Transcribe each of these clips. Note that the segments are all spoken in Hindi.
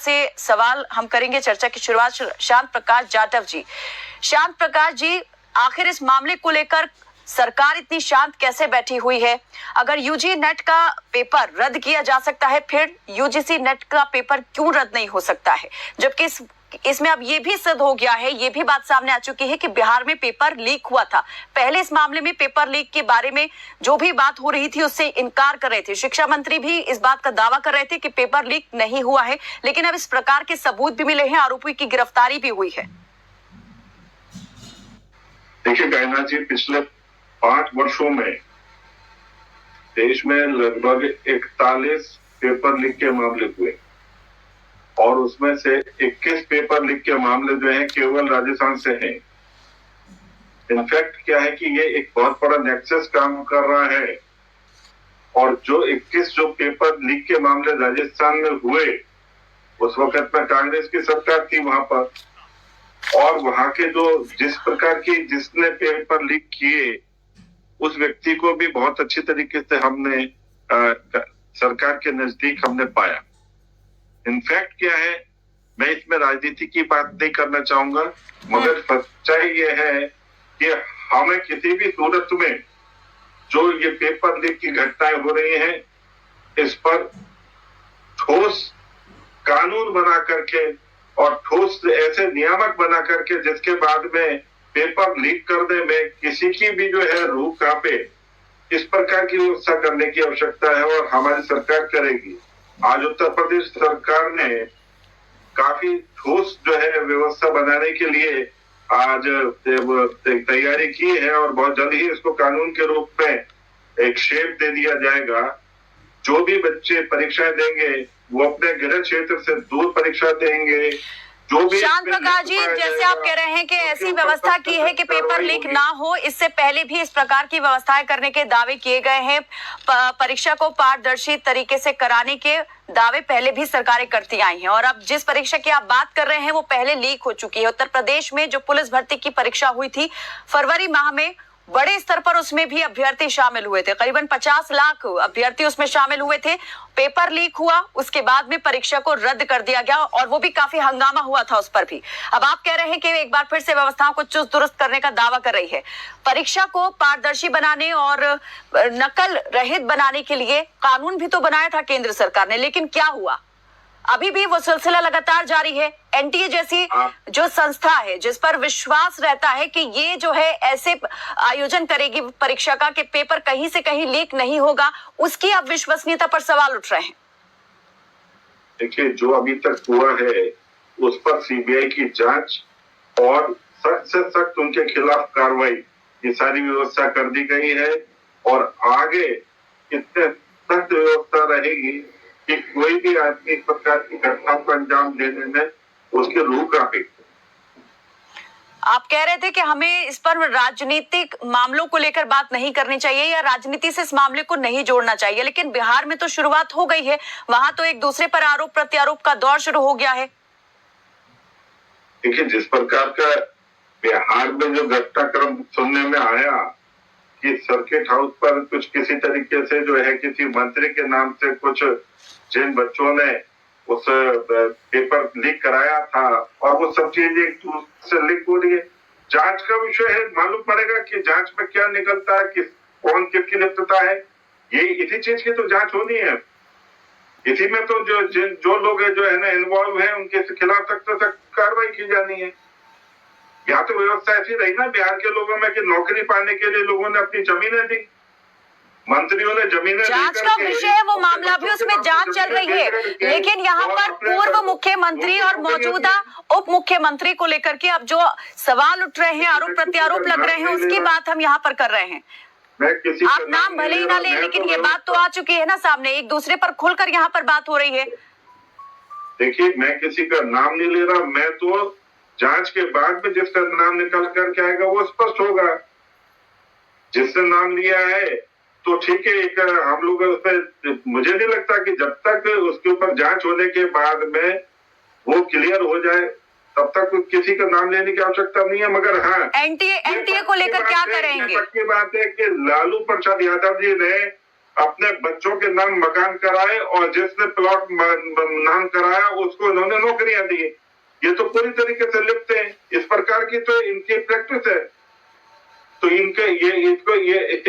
से सवाल हम करेंगे। चर्चा की शुरुआत शांत प्रकाश जाटव जी। शांत प्रकाश जी, आखिर इस मामले को लेकर सरकार इतनी शांत कैसे बैठी हुई है? अगर यूजी नेट का पेपर रद्द किया जा सकता है, फिर यूजीसी नेट का पेपर क्यों रद्द नहीं हो सकता है? जबकि इसमें अब ये भी सिद्ध हो गया है, ये भी बात सामने आ चुकी है कि बिहार में पेपर लीक हुआ था। पहले इस मामले में पेपर लीक के बारे में जो भी बात हो रही थी उससे इनकार कर रहे थे। शिक्षा मंत्री भी इस बात का दावा कर रहे थे कि पेपर लीक नहीं हुआ है, लेकिन अब इस प्रकार के सबूत भी मिले हैं, आरोपी की गिरफ्तारी भी हुई है। देखिए गायना जी, पिछले 5 वर्षों में देश में लगभग 41 पेपर लीक के मामले हुए और उसमें से 21 पेपर लीक के मामले जो हैं केवल राजस्थान से हैं। इनफैक्ट क्या है कि ये एक बहुत बड़ा नेक्सस काम कर रहा है और जो 21 जो पेपर लीक के मामले राजस्थान में हुए, उस वक्त में कांग्रेस की सरकार थी वहां पर, और वहां के जो जिस प्रकार की जिसने पेपर लीक किए उस व्यक्ति को भी बहुत अच्छी तरीके से हमने सरकार के नजदीक हमने पाया। इनफैक्ट क्या है, मैं इसमें राजनीति की बात नहीं करना चाहूंगा, मगर सच्चाई ये है कि हमें किसी भी सूरत में जो ये पेपर लीक की घटनाएं हो रही हैं, इस पर ठोस कानून बना करके और ठोस ऐसे नियामक बना करके जिसके बाद में पेपर लीक करने में किसी की भी जो है रूह कांपे, इस प्रकार की व्यवस्था करने की आवश्यकता है और हमारी सरकार करेगी। आज उत्तर प्रदेश सरकार ने काफी ठोस जो है व्यवस्था बनाने के लिए आज तैयारी की है और बहुत जल्द ही इसको कानून के रूप में एक शेप दे दिया जाएगा। जो भी बच्चे परीक्षाएं देंगे वो अपने गृह क्षेत्र से दूर परीक्षा देंगे। जो भी शांत प्रकाश जी, जैसे आप कह रहे हैं कि ऐसी व्यवस्था की है कि पेपर लीक ना हो, इससे पहले भी इस प्रकार की व्यवस्थाएं करने के दावे किए गए हैं। परीक्षा को पारदर्शी तरीके से कराने के दावे पहले भी सरकारें करती आई हैं और अब जिस परीक्षा की आप बात कर रहे हैं वो पहले लीक हो चुकी है। उत्तर प्रदेश में जो पुलिस भर्ती की परीक्षा हुई थी फरवरी माह में, बड़े स्तर पर उसमें भी अभ्यर्थी शामिल हुए थे, करीबन 50 लाख अभ्यर्थी उसमें शामिल हुए थे। पेपर लीक हुआ, उसके बाद में परीक्षा को रद्द कर दिया गया और वो भी काफी हंगामा हुआ था उस पर भी। अब आप कह रहे हैं कि एक बार फिर से व्यवस्थाओं को चुस्त दुरुस्त करने का दावा कर रही है। परीक्षा को पारदर्शी बनाने और नकल रहित बनाने के लिए कानून भी तो बनाया था केंद्र सरकार ने, लेकिन क्या हुआ? अभी भी वो सिलसिला लगातार जारी है। एनटीए जैसी जो संस्था है जिस पर विश्वास रहता है कि ये जो है ऐसे आयोजन करेगी परीक्षा का कि पेपर कहीं से कहीं लीक नहीं होगा, उसकी अब विश्वसनीयता पर सवाल उठ रहे हैं। देखिए, जो अभी तक हुआ है उस पर सीबीआई की जांच और सख्त से सख्त उनके खिलाफ कार्रवाई, ये सारी व्यवस्था कर दी गई है और आगे इतने सख्त व्यवस्था रहेगी कि कोई भी आदमी इस प्रकार की घटनाओं को अंजाम देने में उसके रूह कांपे। आप कह रहे थे कि हमें इस पर राजनीतिक मामलों को लेकर बात नहीं करनी चाहिए या राजनीति से इस मामले को नहीं जोड़ना चाहिए, लेकिन बिहार में तो शुरुआत हो गई है, वहां तो एक दूसरे पर आरोप प्रत्यारोप का दौर शुरू हो गया है। देखिए, जिस प्रकार का बिहार में जो घटनाक्रम सुनने में आया कि सर्किट हाउस पर कुछ किसी तरीके से जो है किसी मंत्री के नाम से कुछ जिन बच्चों ने उस पेपर लीक कराया था और वो सब चीजें एक दूसरे से लीक हो रही है, जांच का विषय है। मालूम पड़ेगा कि जांच में क्या निकलता है, किस कौन किसकी लिप्तता है। ये इसी चीज की तो जांच होनी है। इसी में तो जो लोग जो है ना इन्वॉल्व है उनके खिलाफ तक कार्रवाई की जानी है। या तो व्यवस्था ऐसी रही ना बिहार के लोगों में कि नौकरी पाने के लिए लोगों ने अपनी जमीनें दी, मंत्रियों ने जमीनें जांच का विषय है वो मामला भी, उसमें जांच चल रही है, लेकिन यहाँ पर पूर्व मुख्यमंत्री और मौजूदा उप मुख्यमंत्री को लेकर के अब जो सवाल उठ रहे हैं, आरोप प्रत्यारोप लग रहे हैं, उसकी बात हम यहाँ पर कर रहे हैं। आप नाम भले ही ना लें, लेकिन ये बात तो आ चुकी है ना सामने, एक दूसरे पर खुलकर यहाँ पर बात हो रही है। देखिए, मैं किसी का नाम नहीं ले रहा, मैं तो जांच के बाद में जिसका नाम निकल करके आएगा वो स्पष्ट होगा। जिसने नाम लिया है तो ठीक है, एक हम लोग उस पर, मुझे नहीं लगता कि जब तक उसके ऊपर जांच होने के बाद में वो क्लियर हो जाए तब तक किसी का नाम लेने की आवश्यकता नहीं है। मगर हाँ, एनटीए को लेकर क्या करेंगे? की बात है कि लालू प्रसाद यादव जी ने अपने बच्चों के नाम मकान कराए और जिसने प्लॉट नाम कराया उसको इन्होंने नौकरियां दी। ये तो पूरी तरीके से लिप्त हैं। इस प्रकार की तो इनकी प्रैक्टिस है। तो इनके ये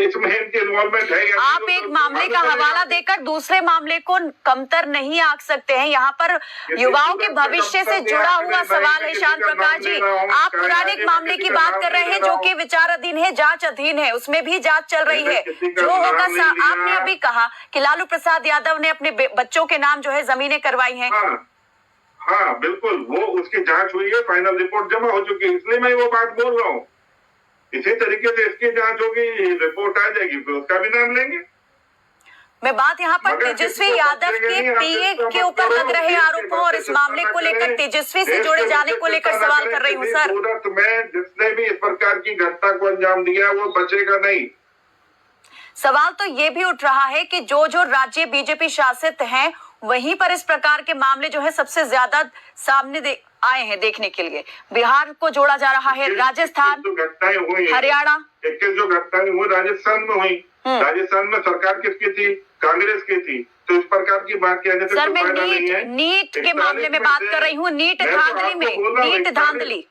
इसमें इनकी इन्वॉल्वमेंट है या आप एक मामले का हवाला देकर दूसरे मामले को कमतर नहीं आंक सकते हैं। यहाँ पर युवाओं के भविष्य से जुड़ा हुआ सवाल है। शांत प्रकाश जी, आप पुराने एक मामले की बात कर रहे हैं जो कि विचाराधीन है, जांच अधीन है, उसमें भी जांच चल रही है। जो होगा आपने अभी कहा कि लालू प्रसाद यादव ने अपने बच्चों के नाम जो है जमीनें करवाई हैं। हाँ बिल्कुल, वो उसकी जांच हुई है, फाइनल रिपोर्ट जमा हो चुकी है, इसलिए मैं वो बात बोल रहा हूँ। इसी तरीके से इसकी जांच होगी, रिपोर्ट आ जाएगी, फिर उसका भी नाम लेंगे। मैं बात यहाँ पर तेजस्वी यादव के पीए के ऊपर लग रहे आरोपों और इस मामले को लेकर तेजस्वी से जोड़े जाने को लेकर सवाल कर रही हूँ सर। सूरत में जिसने भी इस प्रकार की घटना को अंजाम दिया वो बचेगा नहीं। सवाल तो ये भी उठ रहा है कि जो जो राज्य बीजेपी शासित हैं वहीं पर इस प्रकार के मामले जो है सबसे ज्यादा सामने आए हैं देखने के लिए। बिहार को जोड़ा जा रहा है, राजस्थान, घटनाएं हुई, हरियाणा, 21 जो घटनाएं हुई राजस्थान में हुई। राजस्थान में सरकार किसकी थी? कांग्रेस की थी। तो इस प्रकार की बात कहने से सर मैं नीट के मामले में बात कर रही हूँ, नीट धांधली में, नीट धांधली।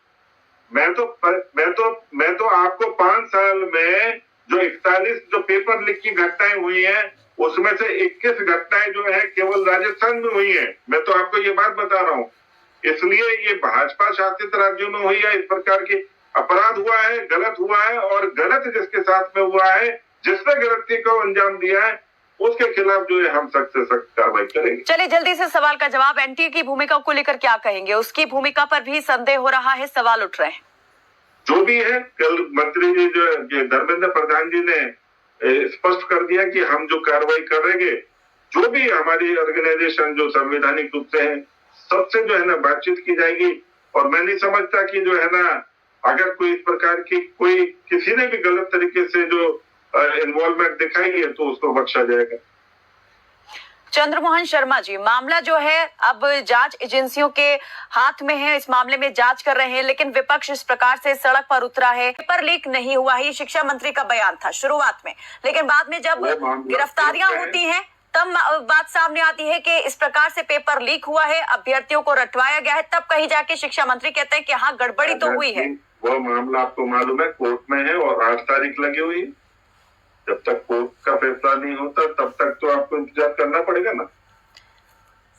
मैं तो आपको 5 साल में जो 41 जो पेपर लीक की घटनाएं हुई हैं उसमें से 21 घटनाएं जो है केवल राजस्थान में हुई है। मैं तो आपको ये बात बता रहा हूँ। इसलिए ये भाजपा शासित राज्यों में हुई है, इस प्रकार के अपराध हुआ है, गलत हुआ है, और गलत जिसके साथ में हुआ है, जिसने गलती को अंजाम दिया है, उसके खिलाफ जो है हम सख्त से सख्त कार्रवाई करेंगे। चलिए जल्दी से सवाल का जवाब, एनटीए की भूमिका को लेकर क्या कहेंगे? उसकी भूमिका पर भी संदेह हो रहा है, सवाल उठ रहे हैं। जो भी है, कल मंत्री जी जो धर्मेंद्र प्रधान जी ने स्पष्ट कर दिया कि हम जो कार्रवाई करेंगे, जो भी हमारी ऑर्गेनाइजेशन जो संवैधानिक रूप से है, सबसे जो है ना बातचीत की जाएगी। और मैं नहीं समझता कि जो है ना अगर कोई इस प्रकार की कोई किसी ने भी गलत तरीके से जो इन्वॉल्वमेंट दिखाई है तो उसको बख्शा जाएगा। चंद्रमोहन शर्मा जी, मामला जो है अब जांच एजेंसियों के हाथ में है, इस मामले में जांच कर रहे हैं, लेकिन विपक्ष इस प्रकार से सड़क पर उतरा है। पेपर लीक नहीं हुआ है, ये शिक्षा मंत्री का बयान था शुरुआत में, लेकिन बाद में जब गिरफ्तारियां होती हैं तब बात सामने आती है कि इस प्रकार से पेपर लीक हुआ है, अभ्यर्थियों को रटवाया गया है, तब कहीं जाके शिक्षा मंत्री कहते हैं कि हाँ गड़बड़ी तो हुई है। वो मामला आपको मालूम है कोर्ट में है और 8 तारीख लगी हुई है। जब तक कोर्ट का फैसला नहीं होता तब तक तो आपको इंतजार करना पड़ेगा ना।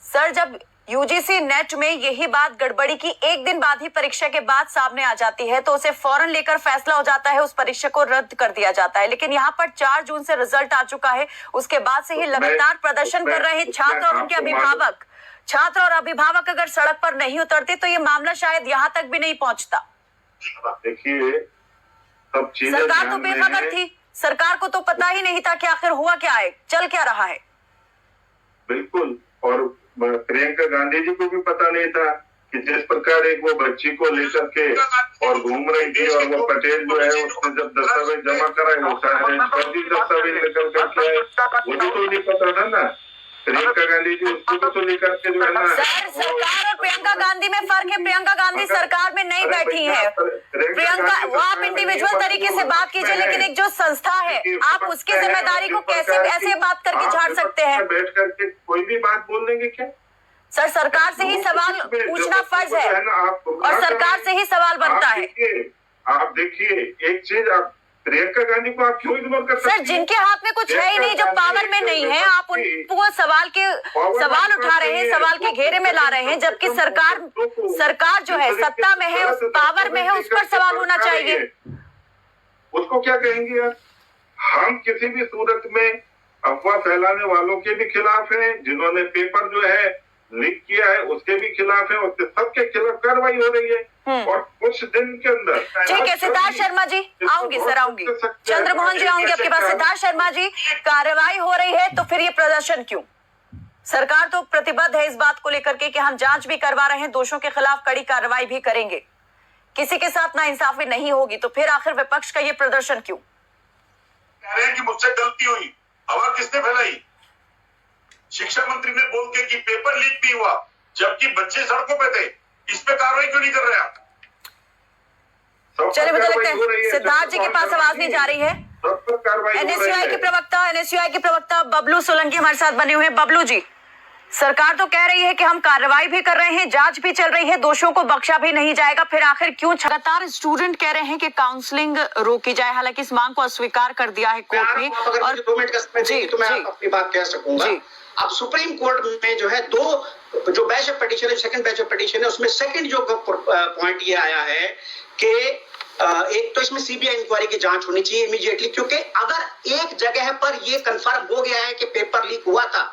सर, जब यूजीसी नेट में यही बात गड़बड़ी की एक दिन बाद ही परीक्षा के बाद सामने आ जाती है तो उसे फौरन लेकर फैसला हो जाता है, उस परीक्षा को रद्द कर दिया जाता है। लेकिन यहाँ पर 4 जून से रिजल्ट आ चुका है, उसके बाद से ही लगातार प्रदर्शन कर रहे हैं छात्र और उनके अभिभावक। छात्र और अभिभावक अगर सड़क पर नहीं उतरते तो ये मामला शायद यहाँ तक भी नहीं पहुंचता। देखिए, सब चीजें सरकार तो बेखबर थी, सरकार को तो पता ही नहीं था कि आखिर हुआ क्या है, चल क्या रहा है। बिल्कुल, और प्रियंका गांधी जी को भी पता नहीं था कि जिस प्रकार एक वो बच्ची को लेकर के और घूम रही थी और वो पटेल जो है उसने जब दस्तावेज जमा कराए वो सारे फर्जी दस्तावेज लेकर करके आए, मुझे तो नहीं पता था ना। प्रियंका गांधी जी उसको तो लेकर के जो है ना। सर, सरकार और प्रियंका गांधी में फर्क है। प्रियंका गांधी सरकार में नहीं बैठी है। प्रियंका, वो आप इंडिविजुअल तरीके से बात कीजिए, लेकिन एक जो संस्था है आप उसकी जिम्मेदारी को कैसे ऐसे बात करके झाड़ सकते हैं? बैठ करके कोई भी बात बोल देंगे क्या? सर, सरकार से ही सवाल पूछना फर्ज है और सरकार से ही सवाल बनता है। आप देखिए एक चीज, आप प्रियंका गांधी को आप क्यों इग्नोर कर सकते हैं? सर, जिनके हाथ में कुछ है ही नहीं, जो पावर में नहीं है, आप उनको सवाल उठा रहे हैं, सवाल के घेरे में ला रहे हैं, जबकि सरकार जो है सत्ता में है, उस पावर में है, उस पर सवाल होना चाहिए। उसको क्या कहेंगे यार? हम किसी भी सूरत में अफवाह फैलाने वालों के भी खिलाफ हैं, जिन्होंने पेपर जो है लीक किया है उसके भी खिलाफ है, उसके सबके खिलाफ कार्रवाई हो रही है। और कुछ दिन के अंदर ठीक है। सिद्धार्थ शर्मा जी, आऊंगी सर, आऊंगी। चंद्रमोहन जी, आऊंगी आपके पास। सिद्धार्थ शर्मा जी, कार्रवाई हो रही है तो फिर ये प्रदर्शन क्यों? सरकार तो प्रतिबद्ध है इस बात को लेकर के कि हम जांच भी करवा रहे हैं, दोषों के खिलाफ कड़ी कार्रवाई भी करेंगे, किसी के साथ नाइंसाफी नहीं होगी, तो फिर आखिर विपक्ष का ये प्रदर्शन क्यों? कह रहे हैं कि मुझसे गलती हुई, हवा किसने फैलाई? शिक्षा मंत्री ने बोल के कि पेपर लीक नहीं हुआ, जबकि बच्चे सड़कों पे थे, इस पे कार्रवाई क्यों नहीं कर रहे आप? चलिए, मुझे लगता है सिद्धार्थ जी के पास आवाज नहीं जा रही है। सब पर कार्रवाई हो रही है। एनएसयूआई के प्रवक्ता बबलू सोलंकी हमारे साथ बने हुए हैं। बबलू जी, सरकार तो कह रही है कि हम कार्रवाई भी कर रहे हैं, जांच भी चल रही है, दोषियों को बख्शा भी नहीं जाएगा, फिर आखिर क्यों लगातार स्टूडेंट कह रहे हैं कि काउंसलिंग रोकी जाए, हालांकि इस मांग को अस्वीकार कर दिया है कोर्ट ने। और 2 मिनट का समय देंगे तो मैं अपनी बात कह सकूंगा। अब सुप्रीम कोर्ट में जो है दो जो बैच ऑफ पिटीशन है, सेकंड बैच ऑफ पिटीशन है, उसमें सेकंड जो पॉइंट ये आया है कि एक तो इसमें सीबीआई इंक्वायरी की जांच होनी चाहिए इमीडिएटली, क्योंकि अगर एक जगह पर ये कंफर्म हो गया है कि पेपर लीक हुआ था,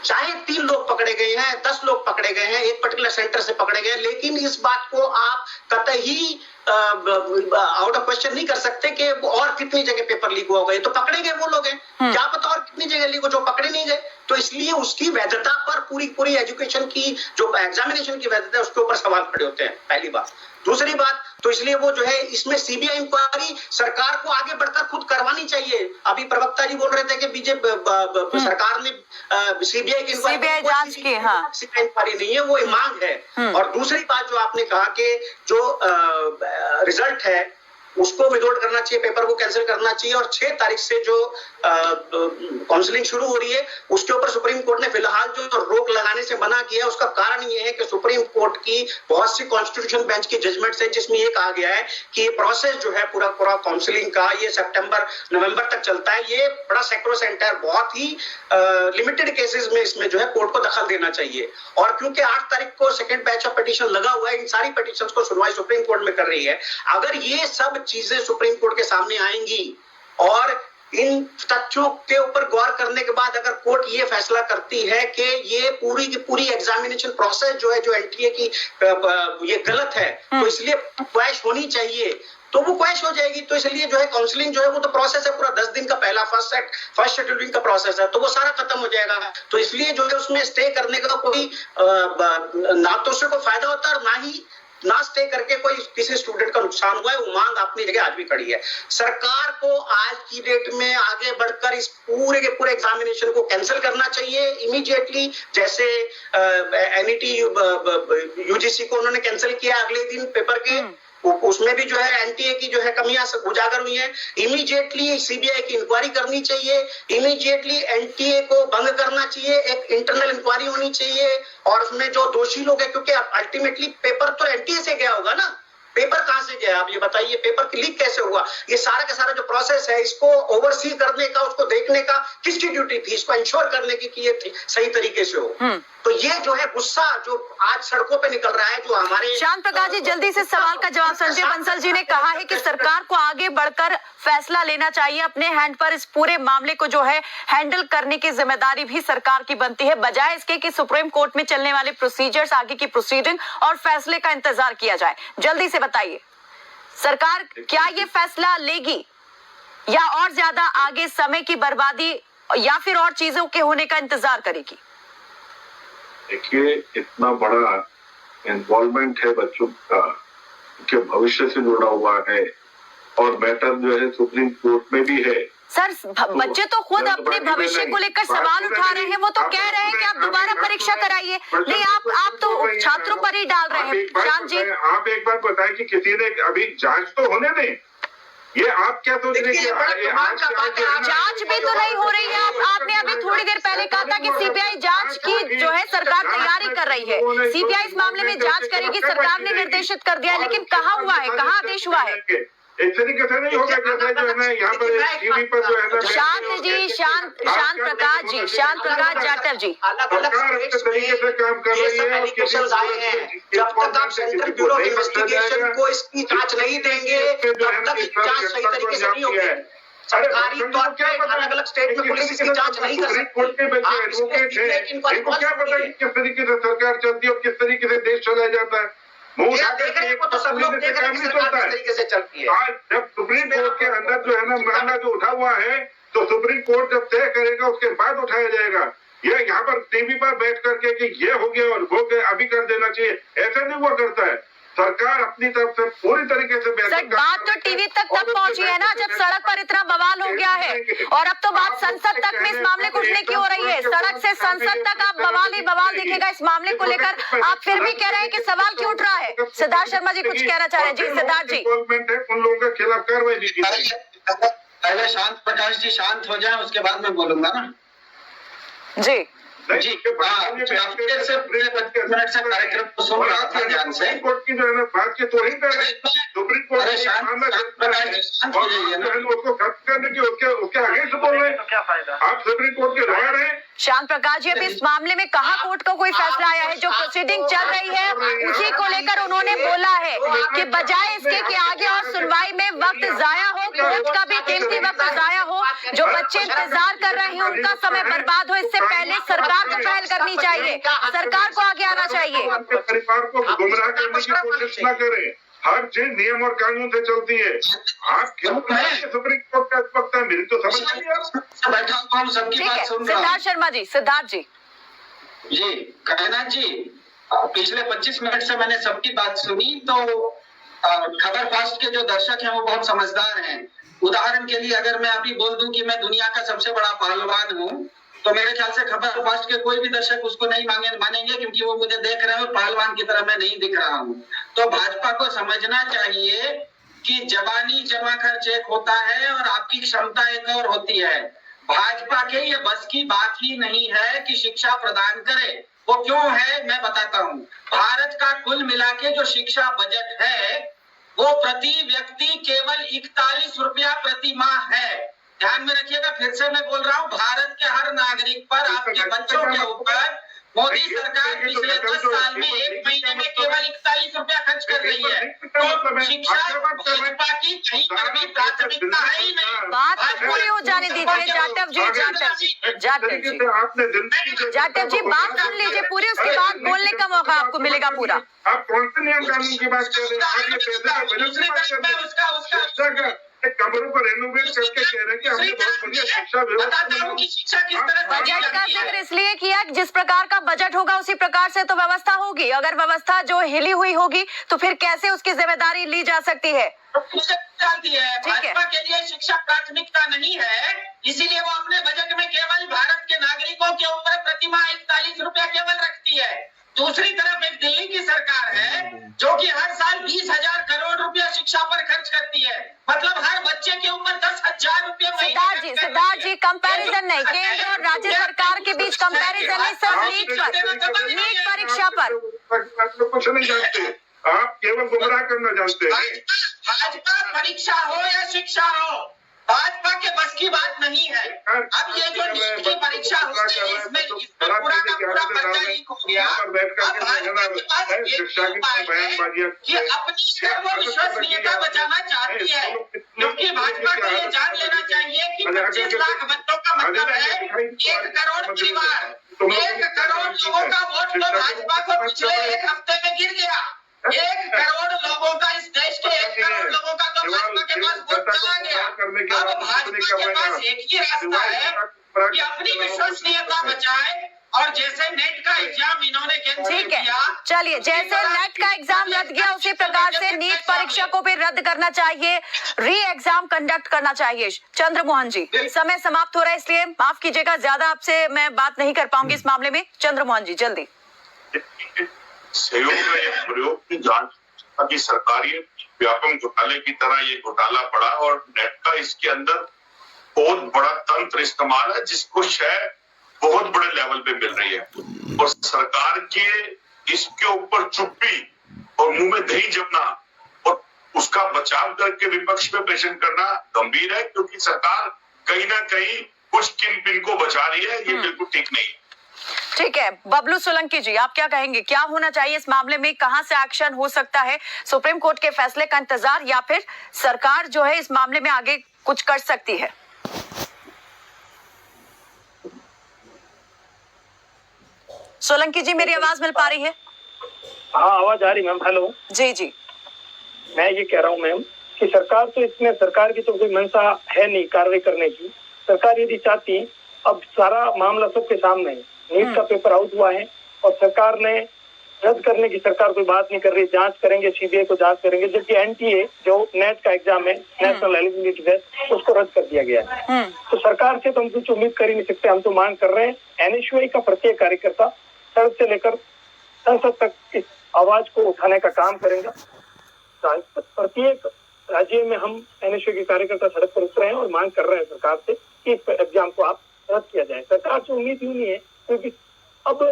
चाहे 3 लोग पकड़े गए हैं, 10 लोग पकड़े गए हैं, एक पर्टिकुलर सेंटर से पकड़े गए, लेकिन इस बात को आप कतई आउट ऑफ क्वेश्चन नहीं कर सकते कि और कितनी जगह पेपर लीक हुआ होगा। ये तो पकड़े गए वो लोग हैं, क्या पता और कितनी जगह लीक हो जो पकड़े नहीं गए। तो इसलिए उसकी वैधता पर पूरी एजुकेशन की जो एग्जामिनेशन की वैधता है उसके ऊपर सवाल खड़े होते हैं, पहली बात। दूसरी बात तो इसलिए वो जो है इसमें सीबीआई इंक्वायरी सरकार को आगे बढ़कर खुद करवानी चाहिए। अभी प्रवक्ता जी बोल रहे थे कि बीजेपी सरकार ने सीबीआई की जांच की, हाँ, इंक्वायरी नहीं है, वो मांग है। और दूसरी बात जो आपने कहा कि जो रिजल्ट है उसको विदड्रॉ करना चाहिए, पेपर को कैंसिल करना चाहिए, और 6 तारीख से जो काउंसलिंग शुरू हो रही है उसके ऊपर सुप्रीम कोर्ट ने फिलहाल जो रोक लगाने से मना किया है। उसका कारण ये है कि सुप्रीम कोर्ट की बहुत सी कॉन्स्टिट्यूशन बेंच की जजमेंट्स है जिसमें ये कहा गया है कि ये प्रोसेस जो है पूरा काउंसलिंग का ये सितंबर नवंबर तक चलता है। ये बड़ा सैक्रोसैंक्ट है, बहुत ही लिमिटेड केसेस में इसमें जो है कोर्ट को दखल देना चाहिए। और क्योंकि 8 तारीख को सेकंड बैच ऑफ पिटीशन लगा हुआ है, इन सारी पिटीशंस को सुनवाई सुप्रीम कोर्ट में कर रही है। अगर ये सब चीजें सुप्रीम कोर्ट के सामने आएंगी और इन तथ्यों के ऊपर गौर करने के बाद अगर कोर्ट ये फैसला करती है कि ये पूरी की पूरी एग्जामिनेशन प्रोसेस जो है, जो एनटीए की ये गलत है, तो इसलिए क्वैश होनी चाहिए, तो वो क्वैश हो जाएगी। तो इसलिए जो है काउंसलिंग जो है वो तो प्रोसेस है पूरा 10 दिन का, पहला फर्स्ट शेड्यूलिंग का प्रोसेस है, तो वो सारा खत्म हो जाएगा। तो इसलिए जो है उसमें स्टे करने का कोई ना तो उससे कोई फायदा होता है और ना स्टे करके कोई किसी स्टूडेंट का नुकसान हुआ है। वो मांग अपनी जगह आज भी खड़ी है। सरकार को आज की डेट में आगे बढ़कर इस पूरे के पूरे एग्जामिनेशन को कैंसिल करना चाहिए इमीडिएटली, जैसे एनईटी यूजीसी को उन्होंने कैंसिल किया अगले दिन पेपर के, उसमें भी जो है एनटीए की जो है कमियां उजागर हुई हैं। इमीडिएटली सीबीआई की इंक्वायरी करनी चाहिए, इमीडिएटली एनटीए को बंद करना चाहिए, एक इंटरनल इंक्वायरी होनी चाहिए और उसमें जो दोषी लोग हैं, क्योंकि अल्टीमेटली पेपर तो एनटीए से गया होगा ना, पेपर कहां से गया आप ये बताइए, पेपर की लीक कैसे हुआ, ये सारा का सारा जो प्रोसेस है इसको ओवरसी करने का, उसको देखने का किसकी ड्यूटी थी, इसको इंश्योर करने की कि ये सही तरीके से हो। तो ये जो है गुस्सा जो आज सड़कों पे निकल रहा है, जो हमारे शांत प्रकाश जी जल्दी से सवाल का जवाब। संजय बंसल जी ने कहा है कि सरकार को आगे बढ़कर फैसला लेना चाहिए, अपने हैंड पर इस पूरे मामले को जो है हैंडल करने की जिम्मेदारी भी सरकार की बनती है, बजाय इसके कि सुप्रीम कोर्ट में चलने वाले प्रोसीजर्स, आगे की प्रोसीडिंग और फैसले का इंतजार किया जाए। जल्दी से बताइए, सरकार क्या ये फैसला लेगी या और ज्यादा आगे समय की बर्बादी या फिर और चीजों के होने का इंतजार करेगी? देखिए, इतना बड़ा इन्वॉल्वमेंट है बच्चों का के भविष्य से जुड़ा हुआ है और मैटर जो है सुप्रीम कोर्ट में भी है। सर, बच्चे तो खुद अपने भविष्य को लेकर सवाल उठा रहे हैं, वो तो कह रहे हैं कि आप दोबारा परीक्षा कराइए। नहीं, आप तो छात्रों पर ही डाल रहे हैं। शांत जी, आप एक बात बताएं कि किसी ने अभी जांच तो होने दें, ये आप क्या सोच रहे हैं? जांच भी तो नहीं हो रही है। आपने अभी थोड़ी देर पहले कहा था कि सीबीआई जांच की जो है सरकार तैयारी कर रही है, सीबीआई इस मामले में जांच करेगी, सरकार ने निर्देशित कर दिया है, लेकिन कहाँ हुआ है, कहाँ आदेश हुआ है? इस तरीके से नहीं होगा जैसे जो है ना यहाँ पर टीवी पर जो है ना। शांत जी, शांत प्रकाश जी, शांत प्रकाश जाटव जी, सरकार इस तरीके से काम कर रही है। जब तक आप सेंट्रल ब्यूरो ऑफ इन्वेस्टिगेशन को इसकी जांच नहीं देंगे तब तक जांच सही तरीके से नहीं होगी। सरकारी तौर पे अलग अलग स्टेट में पुलिस इसकी जांच नहीं कर सकती। इनको क्या पता कि किस तरीके से सरकार चलती है और किस तरीके से देश चला जाता है। तो सब लोग देख रहे हैं कि सरकार किस तरीके से चलती है। आज जब सुप्रीम कोर्ट के अंदर जो है ना मामला जो उठा हुआ है, तो सुप्रीम कोर्ट जब तय करेगा उसके बाद उठाया जाएगा। ये यहाँ पर टीवी पर बैठ करके कि ये हो गया और वो गया अभी कर देना चाहिए, ऐसा नहीं हुआ करता है। सरकार अपनी तरफ से पूरी तरीके से सर, बात तो टीवी तक तब पहुंची है ना जब सड़क पर इतना बवाल हो गया है, और अब तो बात संसद तक में इस मामले को उठने की हो रही है। सड़क से संसद तक आप बवाल ही बवाल दिखेगा इस मामले को लेकर। आप फिर भी कह रहे हैं कि सवाल क्यों उठ रहा है? सिद्धार्थ शर्मा जी कुछ कहना चाह रहे हैं। जी सिद्धार्थ जी, उन लोगों के खिलाफ कार्रवाई नहीं की। पहले शांत प्रकाश जी शांत हो जाए, उसके बाद मैं बोलूंगा ना। जी जी मिनट से कार्यक्रम को सुन रहा था ध्यान से। सुप्रीम कोर्ट की जो है ना बात की तो ही कर रहे हैं। सुप्रीम कोर्ट अरे शांत प्रकाश जी शांत हो जाइए ना। उसको खत्म करने की उसके आगे से बोल रहे हैं। क्या फायदा? आप सुप्रीम कोर्ट के लॉयर हैं। शांत प्रकाश जी, अभी इस मामले में कहाँ कोर्ट का कोई फैसला आया है? जो प्रोसीडिंग चल रही है उसी को लेकर उन्होंने बोला है कि बजाय इसके कि आगे और सुनवाई में वक्त जाया हो, कोर्ट का भी कीमती वक्त जाया हो, जो बच्चे इंतजार कर रहे हैं उनका समय बर्बाद हो, इससे पहले सरकार को पहल करनी चाहिए, सरकार को आगे आना चाहिए। आपके परिवार को गुमराह करने की कोशिश न करें। हर चीज नियम और कानून से चलती है। आप क्यों सुप्रीम कोर्ट का वक्त है? मेरी तो समझ नहीं आ रही। बैठा हूँ, सबकी ठीक बात है, सुन रहा हूँ। सिद्धार्थ शर्मा जी, सिद्धार्थ जी। जी कायनाथ जी, पिछले 25 मिनट से मैंने सबकी बात सुनी। तो खबर फास्ट के जो दर्शक हैं वो बहुत समझदार हैं। उदाहरण के लिए अगर मैं अभी बोल दूं कि मैं दुनिया का सबसे बड़ा पहलवान हूं, तो मेरे ख्याल से खबर फास्ट के कोई भी दर्शक उसको नहीं मानेंगे, क्योंकि वो मुझे देख रहे हैं और पहलवान की तरह मैं नहीं दिख रहा हूं। तो भाजपा को समझना चाहिए कि जवानी जमा खर्च एक होता है और आपकी क्षमता एक और होती है। भाजपा के ये बस की बात ही नहीं है कि शिक्षा प्रदान करे। वो क्यों है मैं बताता हूँ। भारत का कुल मिला के जो शिक्षा बजट है वो प्रति व्यक्ति केवल 41 रुपया प्रति माह है। ध्यान में रखिएगा, फिर से मैं बोल रहा हूँ, भारत के हर नागरिक पर, आपके बच्चों के ऊपर मोदी सरकार पिछले 10 साल में एक महीने में केवल 41 रुपया खर्च कर रही है। तो शिक्षा भाजपा की कहीं पर भी प्राथमिकता है ही नहीं। बात तो पूरी हो जाने दीजिए जाटव जी, जाटव जी बात सुन लीजिए पूरी, उसके बाद बोलने का मौका आपको मिलेगा पूरा। आप कौन से नियम कानून की बात कर रहे हैं? कमरों को रेनोवेट करके कह रहे हैं कि हमने बहुत बढ़िया शिक्षा व्यवस्था। बजट का जिक्र इसलिए किया कि जिस प्रकार का बजट होगा उसी प्रकार से तो व्यवस्था होगी। अगर व्यवस्था जो हिली हुई होगी तो फिर कैसे उसकी जिम्मेदारी ली जा सकती है? भाजपा के लिए शिक्षा प्राथमिकता नहीं है, इसीलिए वो अपने बजट में केवल भारत के नागरिकों के ऊपर प्रतिमाह 41 रुपया केवल रखती है। दूसरी तरफ एक दिल्ली की सरकार है जो कि हर साल 20,000 करोड़ रुपया शिक्षा पर खर्च करती है। मतलब हर बच्चे के ऊपर 10,000 रुपया। सिद्धार्थ जी कंपैरिजन नहीं, केंद्र और राज्य सरकार के बीच कंपैरिजन नहीं, सिर्फ नीट परीक्षा पर। कुछ नहीं जानते आप, केवल गुमराह करना जानते हैं। भाजपा परीक्षा हो या शिक्षा हो, भाजपा के बस की बात नहीं है। अब ये जो नीट की परीक्षा होती है इसमें पूरा का पूरा पर्चा लीक हो गया। अब भाजपा के पास एक उपाय है कि अपनी सर्वविश्वसनीयता बचाना चाहती है, क्योंकि भाजपा को ये जान लेना चाहिए कि 25 लाख बच्चों का मतलब है 1 करोड़ परिवार, 1 करोड़ लोगों का वोट तो भाजपा को पिछले एक हफ्ते में गिर गया। 1 करोड़ लोगों का, इस देश के 1 करोड़ लोगों का तो भाजपा के पास वोट चला गया। अब भाजपा के पास एक ही रास्ता है कि अपनी विश्वसनीयता बचाए, और जैसे नेट का एग्जाम इन्होंने कैंसिल किया, चलिए जैसे नेट का एग्जाम रद्द गया उसी प्रकार से नीट परीक्षा को भी रद्द करना चाहिए, री एग्जाम कंडक्ट करना चाहिए। चंद्रमोहन जी, समय समाप्त हो रहा है इसलिए माफ कीजिएगा, ज्यादा आपसे मैं बात नहीं कर पाऊंगी इस मामले में। चंद्रमोहन जी जल्दी। सहयोग का एक प्रयोग की जांच की सरकारी व्यापक घोटाले की तरह ये घोटाला पड़ा, और नेट का इसके अंदर बहुत बड़ा तंत्र इस्तेमाल है जिसको शायद बहुत बड़े लेवल पे मिल रही है। और सरकार के इसके ऊपर चुप्पी और मुंह में दही जमना और उसका बचाव करके विपक्ष में प्रेषण करना गंभीर है, क्योंकि सरकार कहीं ना कहीं कुछ किन पिन को बचा रही है। ये बिल्कुल ठीक नहीं है। ठीक है, बबलू सोलंकी जी आप क्या कहेंगे, क्या होना चाहिए इस मामले में? कहां से एक्शन हो सकता है? सुप्रीम कोर्ट के फैसले का इंतजार या फिर सरकार जो है इस मामले में आगे कुछ कर सकती है? सोलंकी जी मेरी आवाज मिल पा रही है? हाँ आवाज आ रही मैम। हेलो जी जी, मैं ये कह रहा हूँ मैम कि सरकार तो इसमें, सरकार की तो कोई मंशा है नहीं कार्रवाई करने की। सरकार यदि चाहती, अब सारा मामला सबके सामने है, नीट का पेपर आउट हुआ है और सरकार ने रद्द करने की सरकार कोई बात नहीं कर रही। जांच करेंगे, सीबीआई को जांच करेंगे, जबकि एनटीए जो नेट का एग्जाम है, नेशनल एलिजिबिलिटी टेस्ट, उसको रद्द कर दिया गया है। तो सरकार से तो हम कुछ उम्मीद कर ही नहीं सकते। हम तो मांग कर रहे हैं एनएसयूआई का प्रत्येक कार्यकर्ता सड़क से लेकर संसद तक इस आवाज को उठाने का काम करेंगे। प्रत्येक राज्य में हम एनएसयू के कार्यकर्ता सड़क पर उतरे हैं और मांग कर रहे हैं सरकार से कि इस एग्जाम को आप रद्द किया जाए। सरकार से उम्मीद ही नहीं है, क्योंकि अब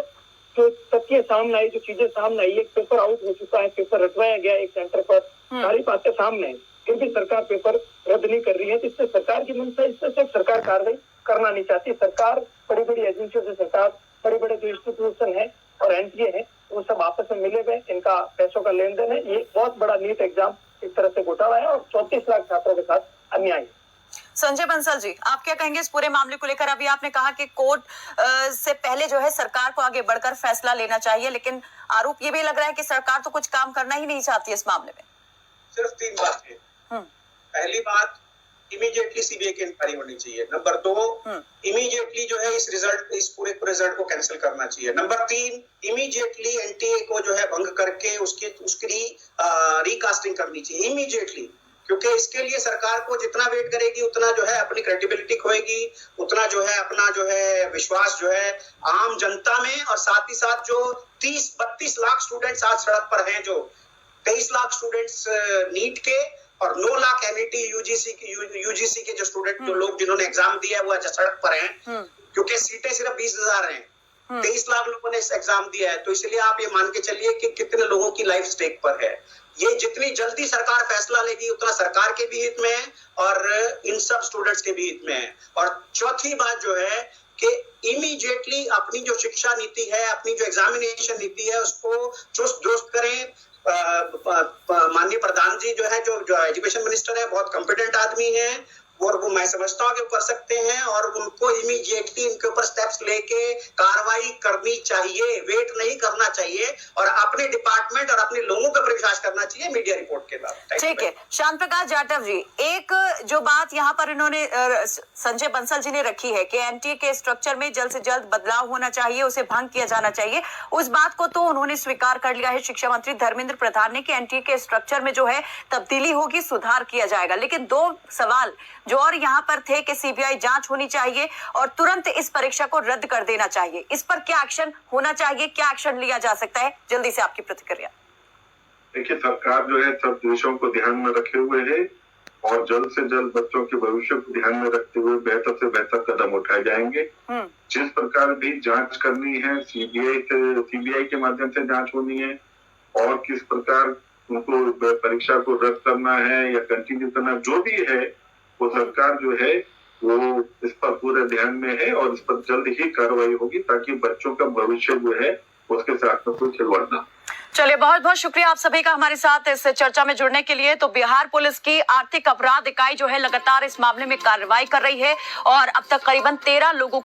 जो तथ्य सामने आई, जो चीजें सामने आई, एक पेपर आउट हो चुका है, पेपर रटवाया गया एक सेंटर पर, सारी बातें सामने है, फिर भी सरकार पेपर रद्द नहीं कर रही है। तो इससे सरकार की मंशा, इससे सिर्फ सरकार कार्रवाई करना नहीं चाहती। सरकार बड़ी बड़ी एजेंसियों से, सरकार बड़े बड़े जो इंस्टीट्यूशन है और एनटीए है, वो सब आपस में मिले हुए, इनका पैसों का लेन देन है। ये बहुत बड़ा नीट एग्जाम एक तरह से घोटाला है और 34 लाख छात्रों के साथ अन्याय है। संजय बंसल जी, आप क्या कहेंगे इस पूरे मामले को लेकर? अभी आपने कहा कि कोर्ट से पहले जो है सरकार को आगे बढ़कर फैसला लेना चाहिए, लेकिन आरोप ये भी लग रहा है कि सरकार तो कुछ काम करना ही नहीं चाहती इस मामले में। सिर्फ 3 बातें। पहली बात, इमीडिएटली सीबीआई की इंक्वायरी होनी चाहिए। नंबर 2, इमीडिएटली जो है इस पूरे रिजल्ट को कैंसिल करना चाहिए। नंबर 3, इमीडिएटली एनटीए को जो है भंग करके उसकी रिकास्टिंग करनी चाहिए इमीडिएटली, क्योंकि इसके लिए सरकार को जितना वेट करेगी उतना जो है अपनी क्रेडिबिलिटी खोएगी, उतना जो है अपना जो है विश्वास जो है आम जनता में, और साथ ही साथ जो 30-32 लाख स्टूडेंट्स आज सड़क पर हैं, जो 23 लाख स्टूडेंट्स नीट के और 9 लाख एनईटी यूजीसी के जो स्टूडेंट, जो लोग जिन्होंने एग्जाम दिया है वो आज सड़क पर हैं, क्योंकि सीटें सिर्फ 20,000 हैं। 23 लाख लोगों ने एग्जाम दिया है। तो इसलिए आप ये मान के चलिए कि कितने लोगों की लाइफ स्टेक पर है। ये जितनी जल्दी सरकार फैसला लेगी उतना सरकार के भी हित में है और इन सब स्टूडेंट्स के भी हित में है। और चौथी बात जो है कि इमीडिएटली अपनी जो शिक्षा नीति है, अपनी जो एग्जामिनेशन नीति है, उसको चुस्त दुरुस्त करें। माननीय प्रधान जी जो है, जो एजुकेशन मिनिस्टर है, बहुत कॉम्पिटेंट आदमी है और वो मैं समझता हूँ कि वो कर सकते हैं, और उनको इमीडिएटली इनके ऊपर स्टेप्स लेके कार्रवाई करनी चाहिए, वेट नहीं करना चाहिए, और अपने डिपार्टमेंट और अपने लोगों पर विश्वास करना चाहिए मीडिया रिपोर्ट के बाद। ठीक है, श्याम प्रकाश जाटव जी, एक जो बात यहाँ पर इन्होंने संजय बंसल जी ने रखी है कि एनटीए के स्ट्रक्चर में जल्द से जल्द बदलाव होना चाहिए, उसे भंग किया जाना चाहिए, उस बात को तो उन्होंने स्वीकार कर लिया है शिक्षा मंत्री धर्मेंद्र प्रधान ने कि एनटीए के स्ट्रक्चर में जो है तब्दीली होगी, सुधार किया जाएगा। लेकिन 2 सवाल जो और यहाँ पर थे कि सीबीआई जांच होनी चाहिए और तुरंत इस परीक्षा को रद्द कर देना चाहिए, इस पर क्या एक्शन होना चाहिए, क्या एक्शन लिया जा सकता है? जल्दी से आपकी प्रतिक्रिया। देखिए, सरकार जो है सब विषयों को ध्यान में रखे हुए है और जल्द से जल्द बच्चों के भविष्य को ध्यान में रखते हुए बेहतर से बेहतर कदम उठाए जाएंगे। जिस प्रकार भी जांच करनी है सीबीआई के माध्यम से जांच होनी है, और किस प्रकार उनको परीक्षा को रद्द करना है या कंटिन्यू करना, जो भी है वो सरकार जो है वो इस पर पूरे ध्यान में है और इस पर जल्द ही कार्रवाई होगी, ताकि बच्चों का भविष्य जो है उसके साथ में कोई खिलवाड़ ना। चलिए, बहुत बहुत शुक्रिया आप सभी का हमारे साथ इस चर्चा में जुड़ने के लिए। तो बिहार पुलिस की आर्थिक अपराध इकाई जो है लगातार इस मामले में कार्रवाई कर रही है और अब तक करीबन 13 लोगों